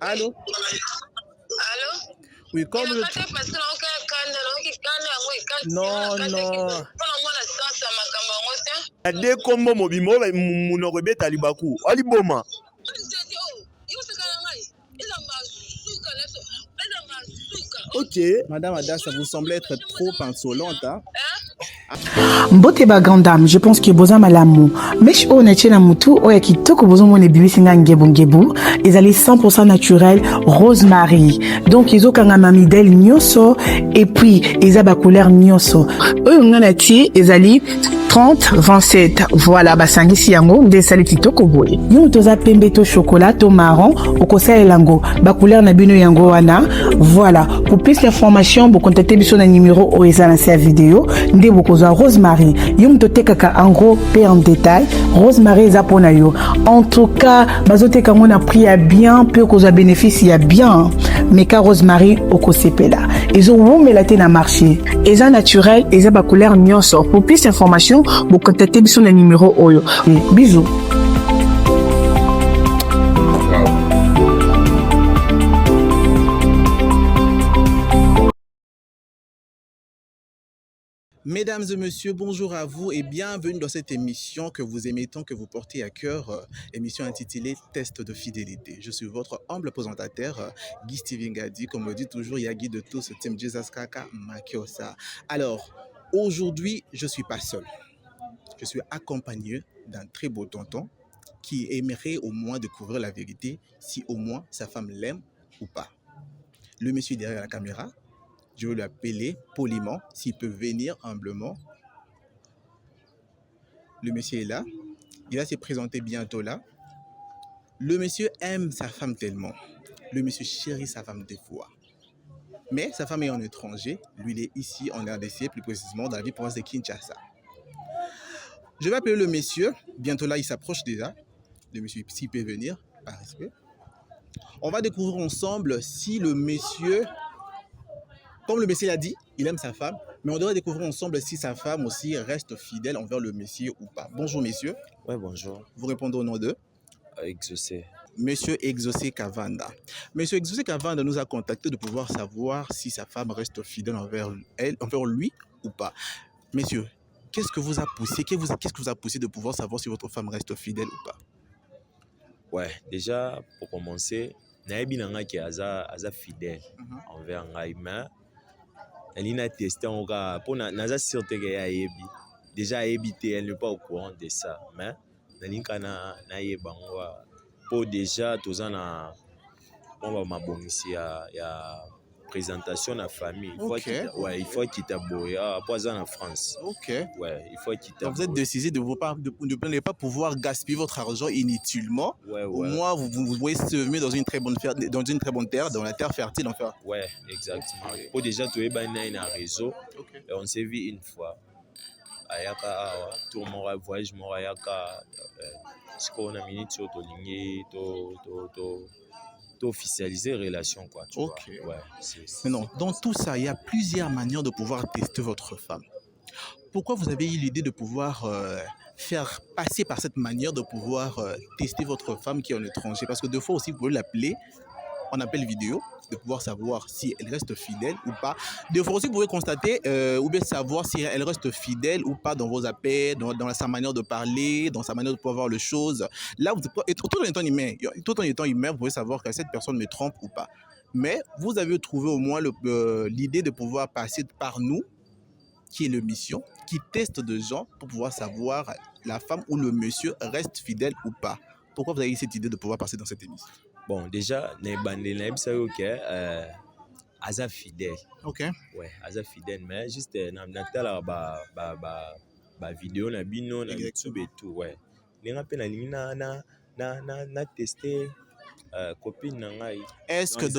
Allô? Allô? Oui, comme le... Non, non. Ade kombo mobimo munoko beta libaku. Ali boma. Ok. Madame Ada, ça vous semblait être trop insolente, hein? Mbote ba grande dame, je pense que boza malamu. Mesh o na chena mutu o ya kitoko bozo mone bibisi nga ngebu ngebu. Ezali 100% naturel, rosemary. Donc izo kanga mamidel nyoso et puis eza ba couleur nyoso. Oyo nga na ti ezali 30-27. Voilà, basangisi yango nde sali kitoko boye. Yo toza pembe to chocolat to marron okosa elango ba couleur na bino yango wana. Voilà, pour plus d'informations, vous contactez biso na numéro o eza na sa vidéo nde bokozwa rosemary. Yo mtotekaka en gros pe en détail. Rosemary eza pona yo. En tout cas, bazoteka ngo na prix ya bien pe kozwa bénéfice ya bien. Mais ka rosemary okosepela. Ezo womela te na marché. Eza naturel, eza ba couleur nyonso. Pour plus d'informations, vous contactez biso na numéro oyo. Bisous. Mesdames et messieurs, bonjour à vous et bienvenue dans cette émission que vous aimez tant, que vous portez à cœur, émission intitulée Test de fidélité. Je suis votre humble présentateur, Guy Steven Gadi, comme le dit toujours Yagi de tous, Team Jesus Kaka Makiosa. Alors, aujourd'hui, je ne suis pas seul. Je suis accompagné d'un très beau tonton qui aimerait au moins découvrir la vérité, si au moins sa femme l'aime ou pas. Le monsieur derrière la caméra, je vais l'appeler poliment, s'il peut venir humblement. Le monsieur est là. Il va se présenter bientôt là. Le monsieur aime sa femme tellement. Le monsieur chérit sa femme des fois. Mais sa femme est en étranger. Lui, il est ici en RDC, plus précisément dans la ville province de Kinshasa. Je vais appeler le monsieur. Bientôt là, il s'approche déjà. Le monsieur, s'il peut venir, par respect. On va découvrir ensemble si le monsieur... Comme le monsieur l'a dit, il aime sa femme, mais on devrait découvrir ensemble si sa femme aussi reste fidèle envers le monsieur ou pas. Bonjour, messieurs. Oui, bonjour. Vous répondez au nom de Exaucé. Monsieur Exaucé Kavanda. Monsieur Exaucé Kavanda nous a contacté de pouvoir savoir si sa femme reste fidèle envers lui ou pas. Messieurs, qu'est-ce que vous a poussé, qu'est-ce que vous a poussé de pouvoir savoir si votre femme reste fidèle ou pas? Ouais, déjà, pour commencer, Naïbi Nanga qui est fidèle envers Ngaïma. Elle a testé en cas pour naza sûreté qu'elle a ébi. Déjà habité, elle n'est pas au courant de ça. Mais Nalinka pour déjà tous en on va m'abonner à présentation de la famille. Il faut quitter Boya, pas en France. Ok. Ouais, il faut quitter. Donc vous êtes décidé de ne pas pouvoir gaspiller votre argent inutilement. Au moins, vous pouvez semer dans une très bonne terre, dans la terre fertile, enfin. Ouais, exactement. Pour déjà, tu es un réseau. Et on s'est vu une fois. Ayaka, tout le monde voyage, ayaka, ce qu'on a mis sur ton ligne, officialiser relation quoi. Tu vois. Ouais, mais non, dans tout ça, il y a plusieurs manières de pouvoir tester votre femme. Pourquoi vous avez eu l'idée de pouvoir faire passer par cette manière de pouvoir tester votre femme qui est en étranger? Parce que deux fois aussi, vous pouvez l'appeler en appel vidéo, de pouvoir savoir si elle reste fidèle ou pas. Des fois aussi, vous pouvez constater ou bien savoir si elle reste fidèle ou pas dans vos appels, dans sa manière de parler, dans sa manière de pouvoir voir les choses. Là, tout en étant humain, vous pouvez savoir que cette personne me trompe ou pas. Mais vous avez trouvé au moins l'idée de pouvoir passer par nous, qui est le mission, qui teste des gens pour pouvoir savoir la femme ou le monsieur reste fidèle ou pas. Pourquoi vous avez eu cette idée de pouvoir passer dans cette émission? Bon, déjà, Aza fidèle. Ok. Ouais, Aza fidèle, mais juste dans la vidéo, na bino, na YouTube et tout, ouais. Les rappels na testé copine nangai. Est-ce que de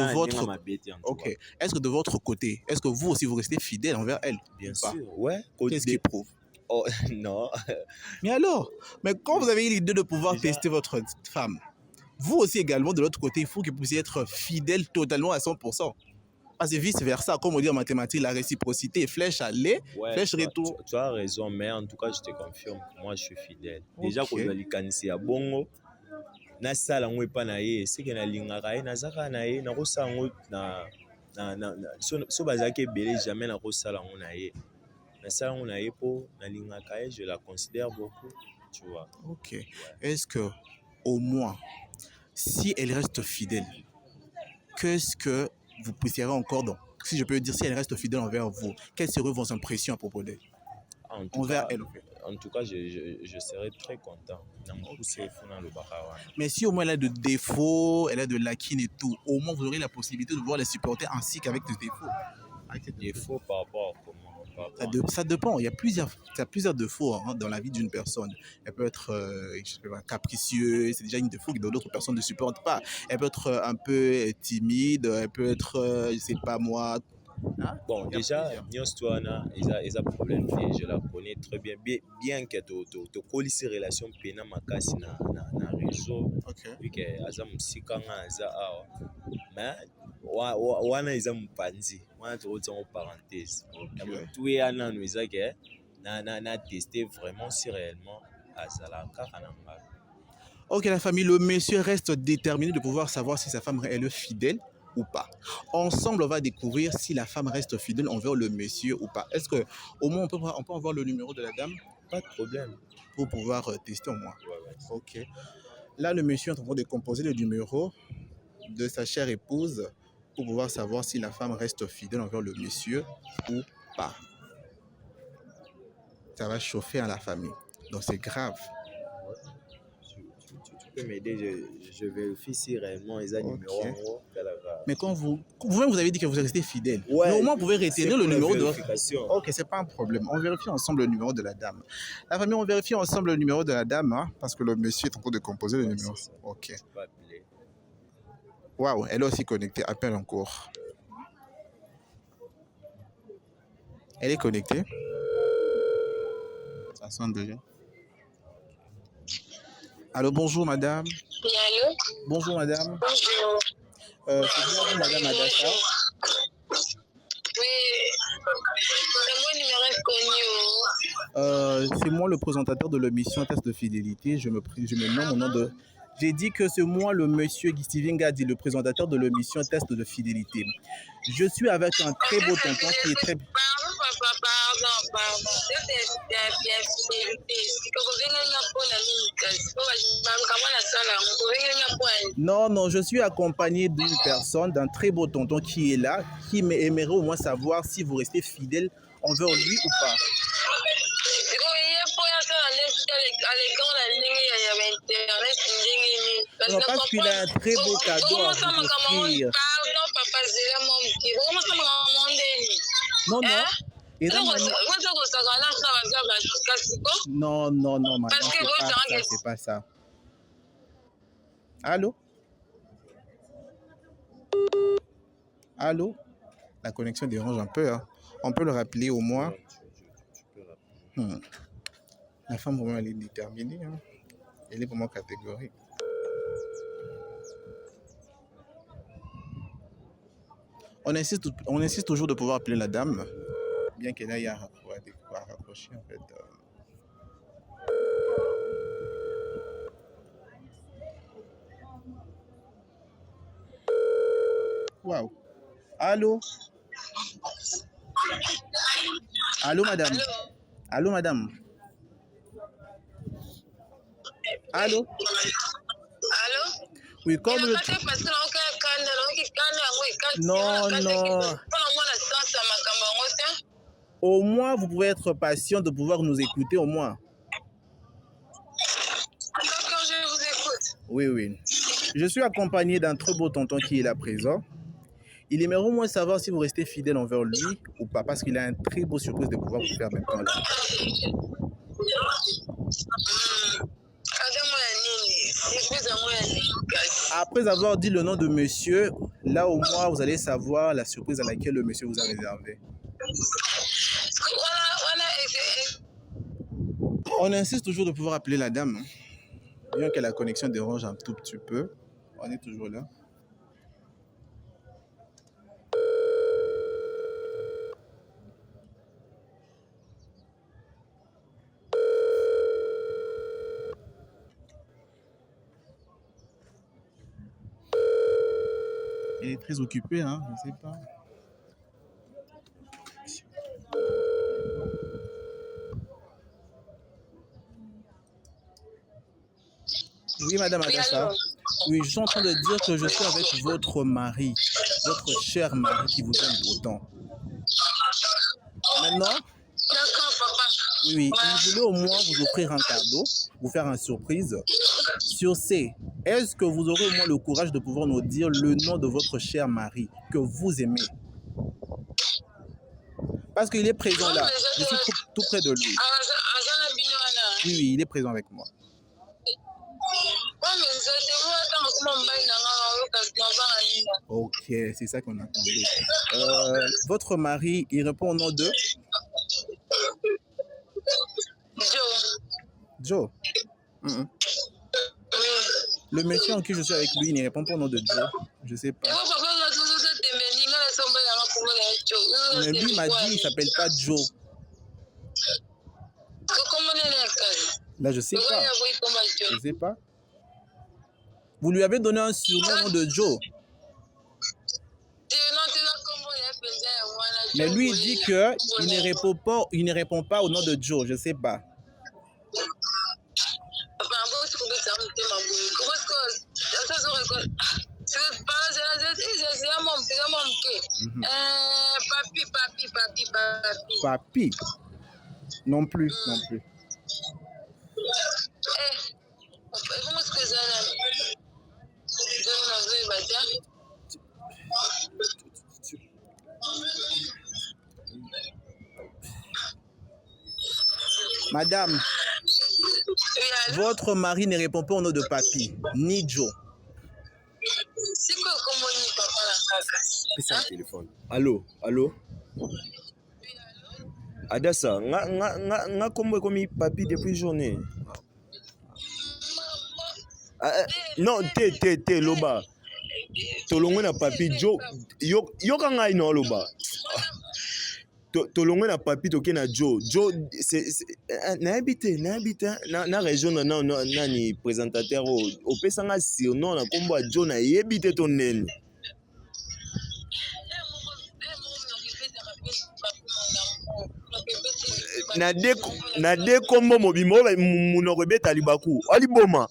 votre côté, est-ce que vous aussi vous restez fidèle envers elle? Bien sûr, ouais. Qu'est-ce qui prouve? Oh, non. Mais alors, quand vous avez eu l'idée de pouvoir tester votre femme, vous aussi également, de l'autre côté, il faut que vous puissiez être fidèle totalement à 100%. Parce que vice-versa, comme on dit en mathématiques, la réciprocité, flèche aller, flèche retour. Tu as raison, mais en tout cas, je te confirme, moi je suis fidèle. Déjà, quand je suis à Bongo, nasala yango epa na ye seke nalingaka ye nazaka na ye nakosala yango so bazalaki ebele jamais nakosala yango na ye nasala yango na ye mpo nalingaka ye, je la considère beaucoup, tu vois. Ok. Est-ce que, au moins, si elle reste fidèle, qu'est-ce que vous poussierez encore dans? Si je peux dire, si elle reste fidèle envers vous, quelles seraient vos impressions à propos d'elle? Envers elle, en fait. En tout cas, je serais très content. Okay. Mais si au moins elle a de défauts, elle a de lacunes et tout, au moins vous aurez la possibilité de pouvoir les supporter ainsi qu'avec des défauts. Défauts par rapport à comment? Ça dépend. Il y a plusieurs défauts hein, dans la vie d'une personne. Elle peut être je sais pas, capricieuse, c'est déjà une défaut que d'autres personnes ne supportent pas. Elle peut être un peu timide, elle peut être, je sais pas moi. Hein? Bon, déjà, Nyostwana, ils ont problème, je la connais très bien. Bien que tu colles ces relations pénales, na réseau, vu que Azam Sikanga, mais wana ils ont panzi, wana tu retiens en parenthèse. Tout est un an, nous que na testé vraiment si réellement Azalaka Kananga. Ok, la famille, le monsieur reste déterminé de pouvoir savoir si sa femme est fidèle ou pas. Ensemble, on va découvrir si la femme reste fidèle envers le monsieur ou pas. Est-ce que au moins on peut avoir le numéro de la dame? Pas de problème. Pour pouvoir tester au moins. Ouais. Ok. Là, le monsieur est en train de composer le numéro de sa chère épouse pour pouvoir savoir si la femme reste fidèle envers le monsieur ou pas. Ça va chauffer à la famille. Donc c'est grave. Tu peux m'aider, je vérifie si réellement ils ont numéro en haut. Mais quand vous-même vous avez dit que vous restez fidèle. Ouais, mais au moins vous pouvez retenir le numéro de votre... Ok, c'est pas un problème. On vérifie ensemble le numéro de la dame. La famille, on vérifie ensemble le numéro de la dame, hein, parce que le monsieur est en train de composer le numéro. Ok. Waouh, elle est aussi connectée. Appelle encore. Elle est connectée. Ça sonne déjà. Allô, bonjour madame. Oui, allô? Bonjour madame. Bonjour. C'est bien vous, madame Adassa? Oui, c'est moi le numéro connu. C'est moi le présentateur de l'émission Test de fidélité. Je me nomme au nom de... J'ai dit que c'est moi le monsieur Steven Gadi, le présentateur de l'émission Test de fidélité. Je suis avec un très beau tonton qui est très... Pardon. Non, je suis accompagné d'une personne, d'un très beau tonton qui est là, qui aimerait au moins savoir si vous restez fidèle envers lui ou pas. Non, parce qu'il a un très beau cadeau à vous offrir. Non. Non, madame, c'est pas ça. Allô? La connexion dérange un peu. Hein. On peut le rappeler au moins. La femme, vraiment, elle est déterminée. Hein. Elle est vraiment catégorique. On insiste toujours de pouvoir appeler la dame, bien qu'elle aille à raccrocher en fait. Waouh. Allô, madame. Allô, madame. Allô. Oui, comme le... Non. Au moins, vous pouvez être patient de pouvoir nous écouter au moins. D'accord, je vous écoute. Oui. Je suis accompagné d'un très beau tonton qui est là présent. Il aimerait au moins savoir si vous restez fidèle envers lui ou pas, parce qu'il a un très beau surprise de pouvoir vous faire maintenant là. Après avoir dit le nom de monsieur, là au moins vous allez savoir la surprise à laquelle le monsieur vous a réservé. On insiste toujours de pouvoir appeler la dame. Bien que la connexion dérange un tout petit peu, on est toujours là. Elle est très occupée, hein, je ne sais pas. Oui, Madame Oui, Adassa. allô? Oui, je suis en train de dire que je suis avec votre mari, votre cher mari qui vous aime autant. Maintenant, D'accord, papa. oui, oui, Ouais. il voulait au moins vous offrir un cadeau, vous faire une surprise. Sur C, est-ce que vous aurez au moins le courage de pouvoir nous dire le nom de votre cher mari que vous aimez? Parce qu'il est présent là. Je suis tout près de lui. Azana Binoana. Oui, oui, il est présent avec moi. Ok, c'est ça qu'on attendait. Votre mari, il répond au nom de Joe. Joe. Mhm. Le monsieur en qui je suis avec lui, il ne répond pas au nom de Joe. Je sais pas. Mais lui m'a dit, il ne s'appelle pas Joe. Là, je sais pas. Je sais pas. Vous lui avez donné un surnom au nom de Joe. Mais lui, il dit qu'il ne répond pas au nom de Joe. Je ne sais pas. Papi. Non plus, non plus. Madame, votre mari ne répond pas au nom de Papi, ni Joe. C'est un téléphone. Allô, allô. Adassa, nga kombo komi Papi depuis journée. Non, te loba. Tolongwe na Papi Joe. Yoka ngai no loba. Tolongwe na Papi toke na Joe. Joe c'est na habité na région na nani présentateur au pesanga surnom na kombo a Joe na habité ton nene. Na de kombo mobimo munoko beta libaku aliboma.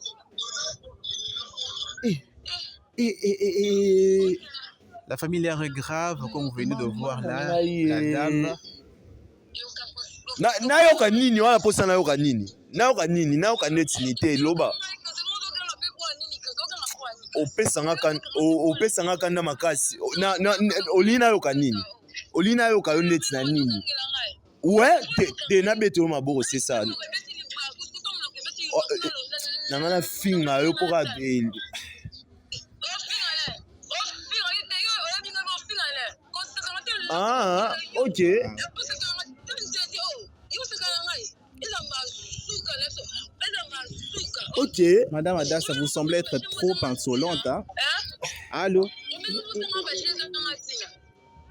La famille l'air est grave, comme vous venez de voir là, la dame. Na yoka nini wala posa na yoka nini? Na yoka nini? Na yoka netinité loba. Opesanga kanda makasi. Olina yoka nini? Olina yoka yo neti na nini? Ouais, te na beto maboko c'est ça. Nangana finga yo poka Ah, ok. Ok. Madame Adassa, vous semblez être trop insolente. Hein? Allô?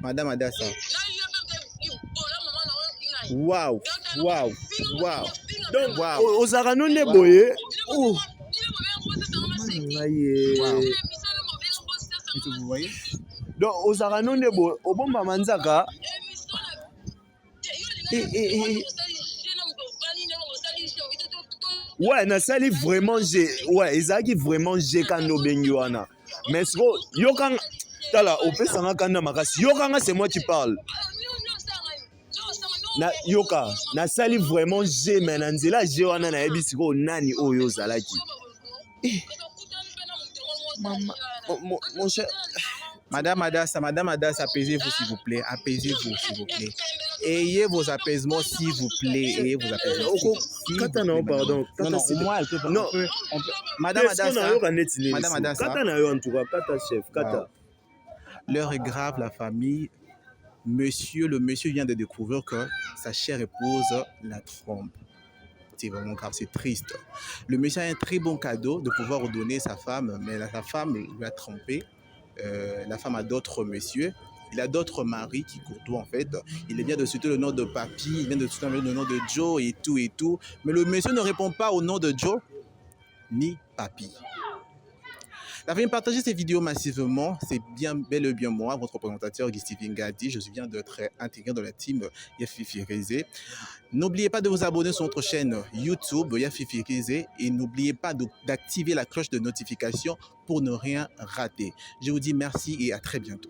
Madame Adassa. Waouh, waouh, waouh. Donc, wow. Ozarano ne boye. Oh. Wow. Vous voyez? Donc, Ozarano ne boye. Obomba manzaka. Ouais, Nasali vraiment j'ai. Ouais, Ezaki vraiment j'ai quand no bengiwana. Mais yokan. Tala, opesanga kanda makasi. Yokanga, c'est moi qui parle. Na yoka, Nasali vraiment j'ai mais nanzela j'ai wana na ebisiko nani oyo zalaki. Mon cher. Madame Adassa, apaisez-vous s'il vous plaît. Apaisez-vous s'il vous plaît. Ayez vos apaisements s'il vous plaît. Ayez vos apaisements. Katana, pardon. Non, moi, elle peut pas. Non. Madame Adassa. Katana yo en tout cas, kata chef, kata. L'heure est grave, la famille. Le monsieur vient de découvrir que sa chère épouse la trompe. C'est vraiment grave, c'est triste. Le monsieur a un très bon cadeau de pouvoir donner sa femme, mais sa femme lui a trompé. La femme a d'autres messieurs. Il a d'autres maris qui courtoient en fait. Il vient de citer le nom de Papi, il vient de citer le nom de Joe et tout et tout. Mais le monsieur ne répond pas au nom de Joe ni Papi. L'avez partagé ces vidéos massivement, c'est bien bel et bien moi, votre présentateur Guy Steven Gadi. Je viens d'être intégré dans la team Yafifi Rizé. N'oubliez pas de vous abonner sur notre chaîne YouTube Yafifi Rizé et n'oubliez pas d'activer la cloche de notification pour ne rien rater. Je vous dis merci et à très bientôt.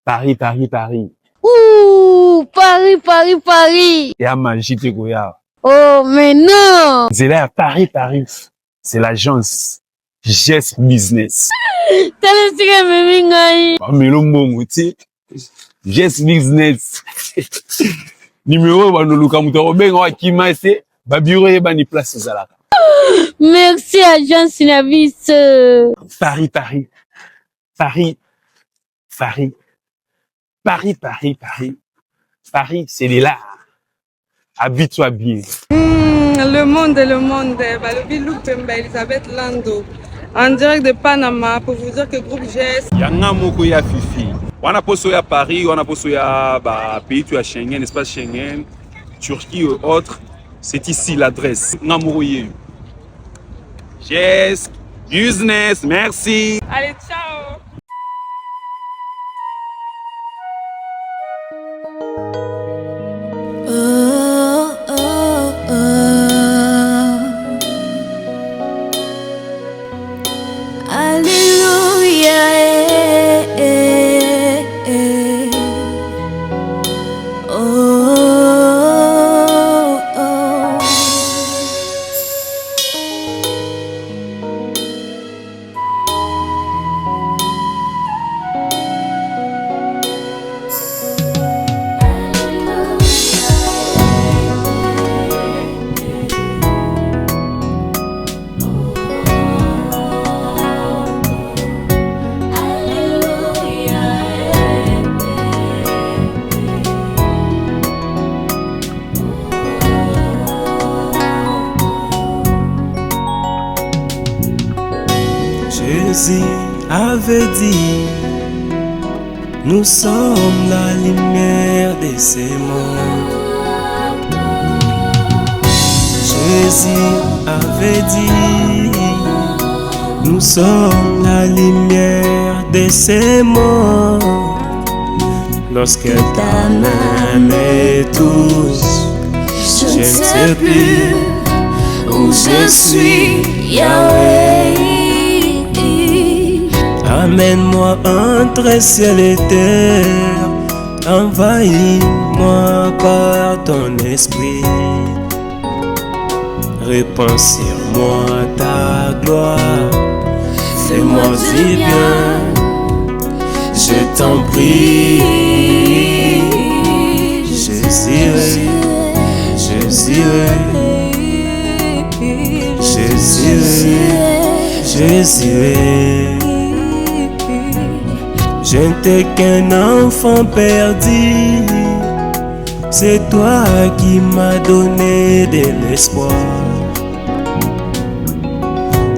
Paris, Paris, Paris. Ouh, Paris, Paris, Paris. Et à magie de Goya. Oh, mais non. C'est là à Paris, Paris. C'est l'agence GES Business. T'as le Mais le mot, tu sais, GES Business. Numéro, bah, nous, Luka Moutaro, ben, on a qui m'a essayé, bah, bureau, et bah, ni place, c'est là. Merci, agence Synavis. Paris, Paris. Paris. Paris. Paris, Paris, Paris. Paris, c'est là. Habite-toi bien. Le monde. Bah, le Bilouk Pemba Elisabeth Lando. En direct de Panama pour vous dire que groupe GES. Yanga moko ya Fifi. Wana poso ya Paris, wana poso ya pays tu as Schengen, espace Schengen, Turquie ou autres. C'est ici l'adresse. Ngamoro yeyu. GES Business, merci. Allez, ciao. Jésus avait dit, nous sommes la lumière de ce monde. Jésus avait dit, nous sommes la lumière de ce monde. Lorsque ta main me touche, je ne sais plus où je suis, Yahweh. Amène-moi entre ciel et terre, envahis-moi par ton esprit. Répands sur moi ta gloire, fais-moi du bien, je t'en prie. Jésus, Jésus, Jésus, Jésus. Je n'étais qu'un enfant perdu, c'est toi qui m'as donné de l'espoir.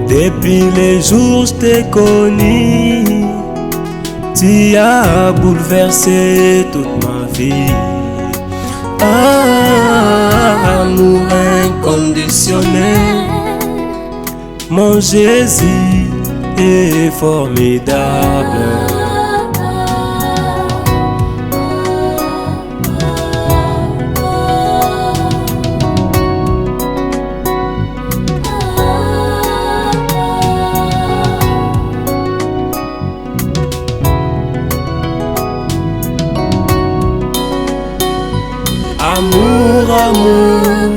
Depuis les jours je t'ai connu, tu as bouleversé toute ma vie. Amour inconditionnel, mon Jésus est formidable. Amour,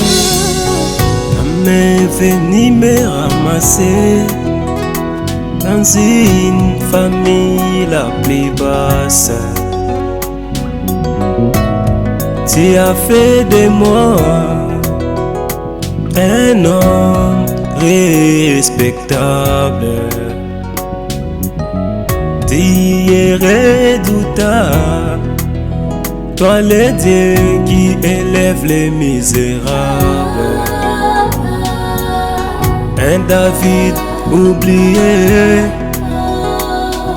ta main est venue me ramasser dans une famille la plus basse. Tu as fait de moi un homme respectable. Tu es redoutable, toi le Dieu qui élève les misérables. Un David oublié,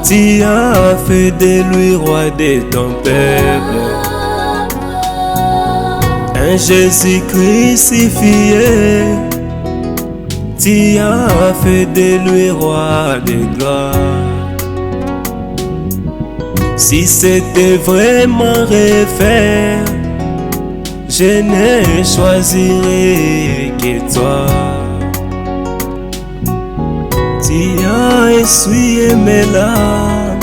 tu as fait de lui roi de ton peuple. Un Jésus crucifié, Tu as fait de lui roi de gloire. Si c'était vraiment refaire, je ne choisirais que toi. Tu as essuyé mes larmes.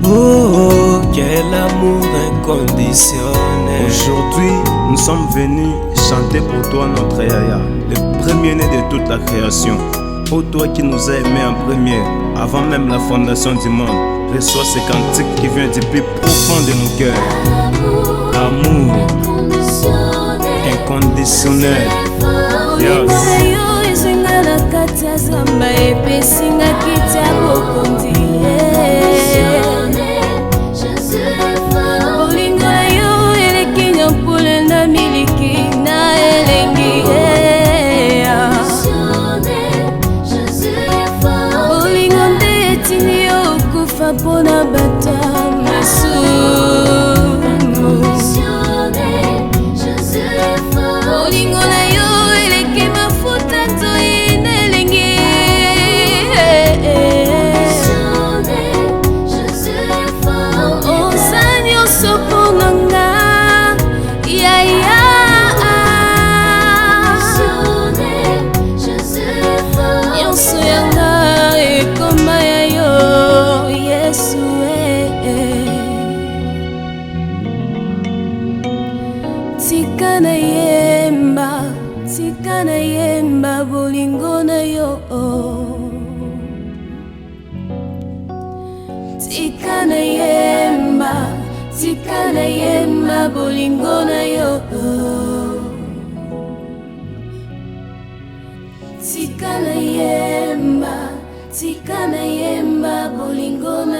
Oh, quel amour inconditionnel. Aujourd'hui, nous sommes venus chanter pour toi notre Yaya, le premier-né de toute la création. Pour toi qui nous as aimés en premier, avant même la fondation du monde, reçois ce cantique qui vient du plus profond de nos cœurs. Amour inconditionnel. Yes. Pona bata masumu olingo na yo eleki mafuta nzoyina elengi oza nyonso mpona nga yaya nyonso yanga ekoma ya yo Yesu tika na yemba bolingo na yo tika na yemba bolingo na yo tika na yemba bolingo na